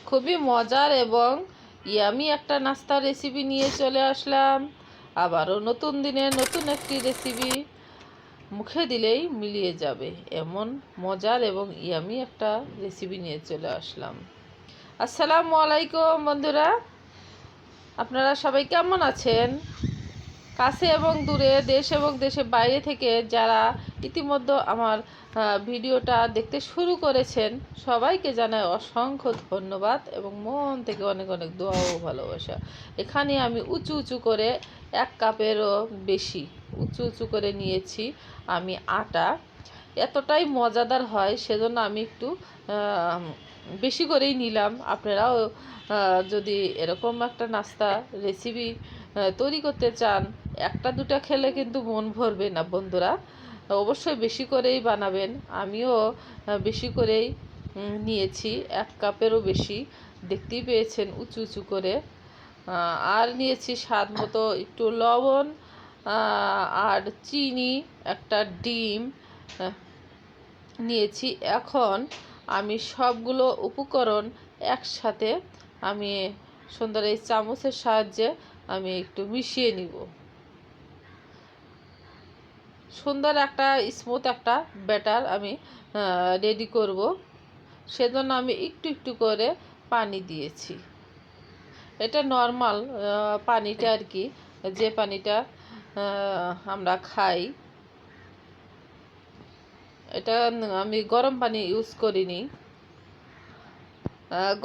খুবই মজার এবং ইয়ামি একটা নাস্তার রেসিপি নিয়ে চলে আসলাম। আবারও নতুন দিনে নতুন একটি রেসিপি, মুখে দিলেই মিলিয়ে যাবে এমন মজার এবং ইয়ামি একটা রেসিপি নিয়ে চলে আসলাম। আসসালামু আলাইকুম বন্ধুরা, আপনারা সবাই কেমন আছেন? কাছে এবং দূরে, দেশ এবং দেশের বাইরে থেকে যারা ইতিমধ্যে আমার ভিডিওটা দেখতে শুরু করেছেন, সবাইকে জানাই অসংখ্য ধন্যবাদ এবং মন থেকে অনেক অনেক দোয়া ও ভালোবাসা। এখানে আমি উঁচু উঁচু করে 1 কাপেরও বেশি উঁচু উঁচু করে নিয়েছি আমি আটা। এতটাই মজাদার হয়, সেজন্য আমি একটু বেশি করেই নিলাম। আপনারাও যদি এরকম একটা নাস্তা রেসিপি তৈরি করতে চান, একটা দুটা খেলে কিন্তু মন ভরবে না বন্ধুরা, অবশ্যই বেশি করেই বানাবেন। আমিও বেশি করেই নিয়েছি, 1 কাপেরও বেশি, দেখতেই পেয়েছেন উঁচু উঁচু করে। আর নিয়েছি স্বাদ মতো একটু লবণ, আর চিনি, একটা ডিম নিয়েছি। এখন আমি সবগুলো উপকরণ একসাথে আমি সুন্দর এই চামচের সাহায্যে আমি একটু মিশিয়ে নিব। সুন্দর একটা স্মুথ একটা ব্যাটার আমি রেডি করব। সেজন্য আমি একটু একটু করে পানি দিয়েছি। এটা নর্মাল পানিটা আর কি, যে পানিটা আমরা খাই। এটা আমি গরম পানি ইউজ করিনি।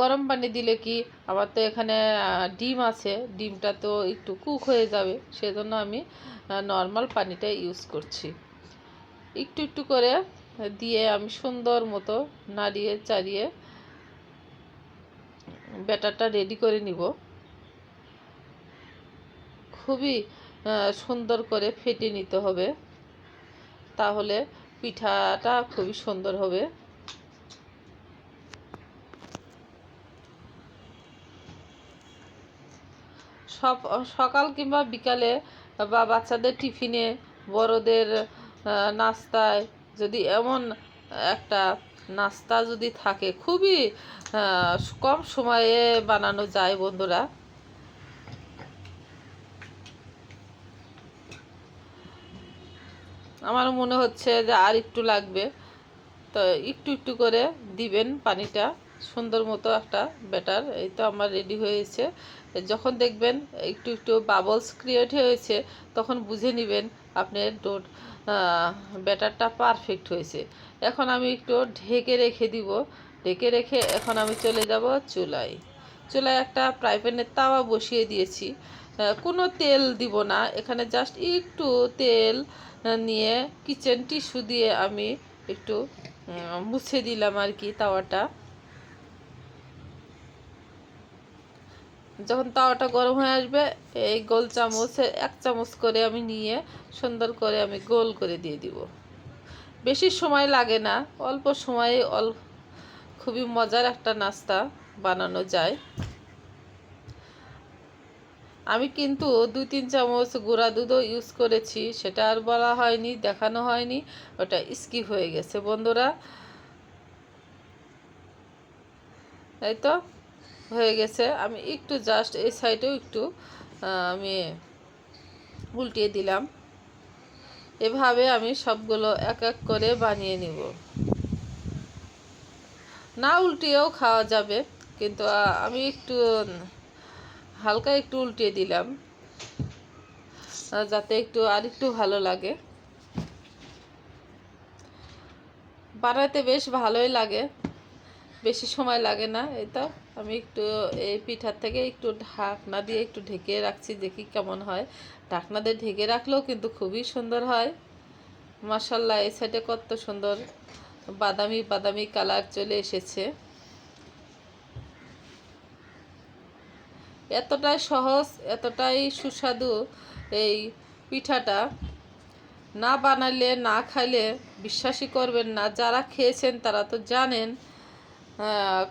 গরম পানি দিলে কি, আমার তো এখানে ডিম আছে, ডিমটা তো একটু কুক হয়ে যাবে, সেজন্য আমি নর্মাল পানিটা ইউজ করছি। একটু একটু করে দিয়ে আমি সুন্দর মতো নাড়িয়ে চাড়িয়ে ব্যাটারটা রেডি করে নিব। খুবই সুন্দর করে ফেটে নিতে হবে, তাহলে পিঠাটা খুবই সুন্দর হবে। সকাল কিংবা বিকালে বা বাচ্চাদের টিফিনে, বড়দের নাস্তায় যদি এমন একটা নাস্তা যদি থাকে, খুবই কম সময়ে বানানো যায় বন্ধুরা। আমার মনে হচ্ছে যে আর একটু লাগবে, তো একটু একটু করে দিবেন পানিটা। সুন্দর মতো একটা ব্যাটার এই তো আমার রেডি হয়েছে। যখন দেখবেন একটু একটু বাবলস ক্রিয়েট হয়েছে, তখন বুঝে নেবেন আপনার ব্যাটারটা পারফেক্ট হয়েছে। এখন আমি একটু ঢেকে রেখে দিব। ঢেকে রেখে এখন আমি চলে যাব চুলায়। চুলায় একটা ফ্রাই প্যানের তাওয়া বসিয়ে দিয়েছি। কোনো তেল দিব না এখানে, জাস্ট একটু তেল নিয়ে কিচেন টিস্যু দিয়ে আমি একটু মুছে দিলাম আর কি তাওয়াটা। যখন তাওয়াটা গরম হয়ে আসবে, এই গোল চামচে 1 চামচ করে আমি নিয়ে সুন্দর করে আমি গোল করে দিয়ে দিব। বেশি সময় লাগে না, অল্প সময়ে খুবই মজার একটা নাস্তা বানানো যায়। আমি কিন্তু 2-3 চামচ গুঁড়া দুধও ইউজ করেছি, সেটা আর বলা হয়নি, দেখানো হয়নি, ওটা স্কিপ হয়ে গেছে বন্ধুরা। এই তো হয়ে গেছে। আমি একটু জাস্ট এই সাইডেও একটু আমি উল্টিয়ে দিলাম। এভাবে আমি সবগুলো এক এক করে বানিয়ে নিব। না উল্টিয়েও খাওয়া যাবে, কিন্তু আমি একটু হালকা একটু উল্টিয়ে দিলাম, যাতে একটু আর একটু ভালো লাগে। বানাতে বেশ ভালোই লাগে, বেশি সময় লাগে না। এই তো আমি একটু এই পিঠার থেকে একটু ঢাকনা দিয়ে একটু ঢেকে রাখছি, দেখি কেমন হয়। ঢাকনা দিয়ে ঢেকে রাখলেও কিন্তু খুবই সুন্দর হয়। মাশাআল্লাহ, এই সাইডে কত সুন্দর বাদামি বাদামি কালার চলে এসেছে। এতটাই সহজ, এতটাই সুস্বাদু এই পিঠাটা, না বানালে না খাইলে বিশ্বাসই করবেন না। যারা খেয়েছেন তারা তো জানেন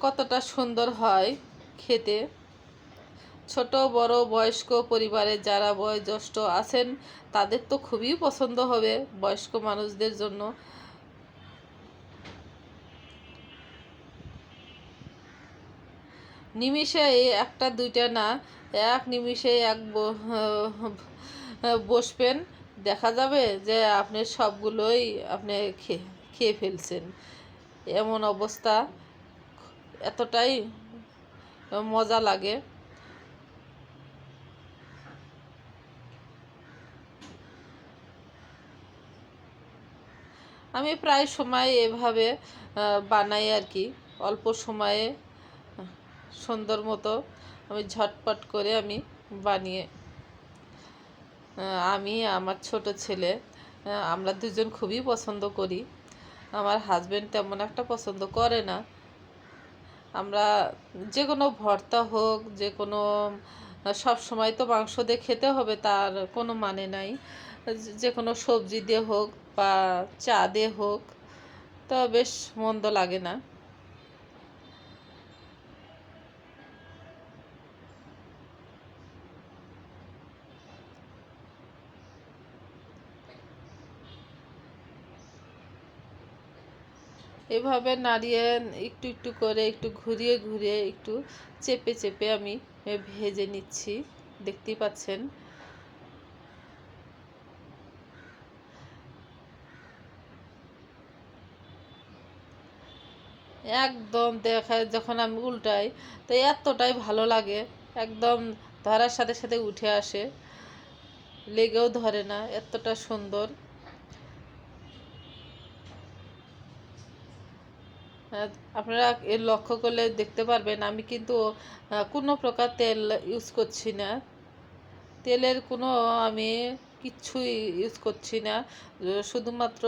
কতটা সুন্দর হয় খেতে। ছোট বড় বয়স্ক পরিবারে যারা বয়োজ্যেষ্ঠ আছেন, তাদের তো খুবই পছন্দ হবে, বয়স্ক মানুষদের জন্য। নিমিষে এই একটা দুইটা না, এক নিমিষে বসবেন, দেখা যাবে যে আপনি সবগুলোই আপনি খেয়ে ফেলছেন। এমন অবস্থা, এতটাই মজা লাগে। আমি প্রায় সময় এভাবে বানাই আর কি, অল্প সময়ে সুন্দর মতো আমি ঝটপট করে আমি বানিয়ে, আমি আমার ছোট ছেলে আমরা দুজন খুবই পছন্দ করি। আমার হাজবেন্ড তেমন একটা পছন্দ করে না। আমরা যে কোনো ভর্তা হোক, যে কোনো, সব সময় তো মাংস দিয়ে খেতে হবে তার কোনো মানে নাই, যে কোনো সবজি দিয়ে হোক বা চা দিয়ে হোক, তো বেশ মন্দ লাগে না। এভাবে নাড়িয়ে একটু একটু করে, একটু ঘুরিয়ে ঘুরিয়ে, একটু চেপে চেপে আমি ভেজে নিচ্ছি, দেখতেই পাচ্ছেন। একদম দেখায় যখন আমি উল্টাই তো এতটাই ভালো লাগে, একদম ধরার সাথে সাথে উঠে আসে, লেগেও ধরে না, এতটা সুন্দর। আপনারা এর লক্ষ্য করলে দেখতে পারবেন আমি কিন্তু কোনো প্রকার তেল ইউজ করছি না, তেলের কোনো আমি কিচ্ছুই ইউজ করছি না। শুধুমাত্র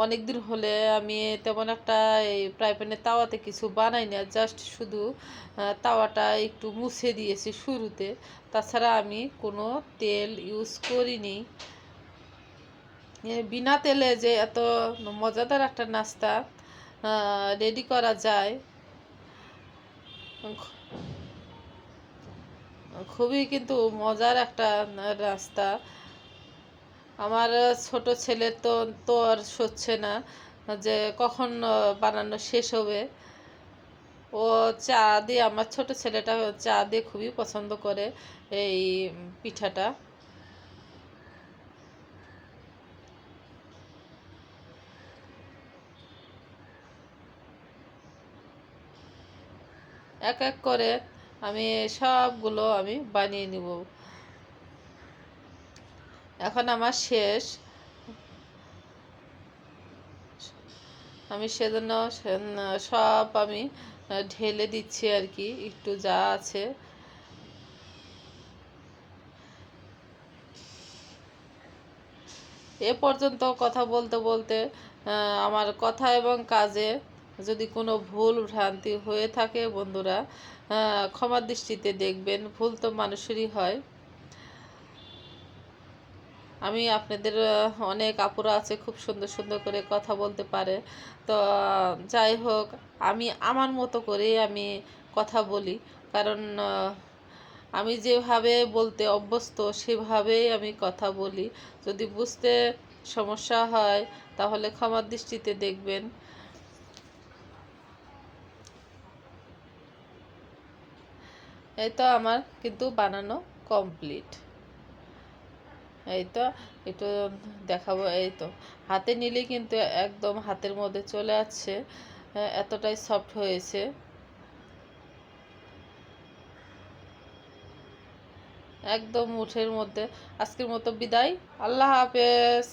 অনেক দিন হলে আমি তেমন একটা এই ফ্রাই প্যানের তাওয়াতে কিছু বানাই না, জাস্ট শুধু তাওয়াটা একটু মুছে দিয়েছি শুরুতে, তাছাড়া আমি কোনো তেল ইউজ করিনি। বিনা তেলে যে এত মজাদার একটা নাস্তা রেডি করা যায়, খুবই কিন্তু মজার একটা রাস্তা। আমার ছোট ছেলের তো আর সচ্ছে না যে কখন বানানো শেষ হবে। ও চা দিয়ে, আমার ছোট ছেলেটা চা দিয়ে খুবই পছন্দ করে এই পিঠাটা। এক এক করে আমি সবগুলো আমি বানিয়ে নিব। এখন আমার শেষ, আমি সেজন্য সব আমি ঢেলে দিচ্ছি আর কি, একটু যা আছে। এ পর্যন্ত কথা বলতে বলতে আমার কথা এবং কাজে যদি কোনো ভুল ভ্রান্তি হয়ে থাকে বন্ধুরা, ক্ষমার দৃষ্টিতে দেখবেন, ভুল তো মানুষেরই হয়। আমি আপনাদের অনেক আপুরা আছে খুব সুন্দর সুন্দর করে কথা বলতে পারে, তো যাই হোক, আমি আমার মতো করে আমি কথা বলি, কারণ আমি যেভাবে বলতে অভ্যস্ত সেভাবেই আমি কথা বলি। যদি বুঝতে সমস্যা হয় তাহলে ক্ষমার দৃষ্টিতে দেখবেন। এই তো আমার কিন্তু বানানো কমপ্লিট। এই তো একটু দেখাবো, এই তো হাতে নিলেই কিন্তু একদম হাতের মধ্যে চলে আসছে, এতটাই সফট হয়েছে। একদম মুঠের মধ্যে। আজকের মতো বিদায়, আল্লাহ হাফেজ।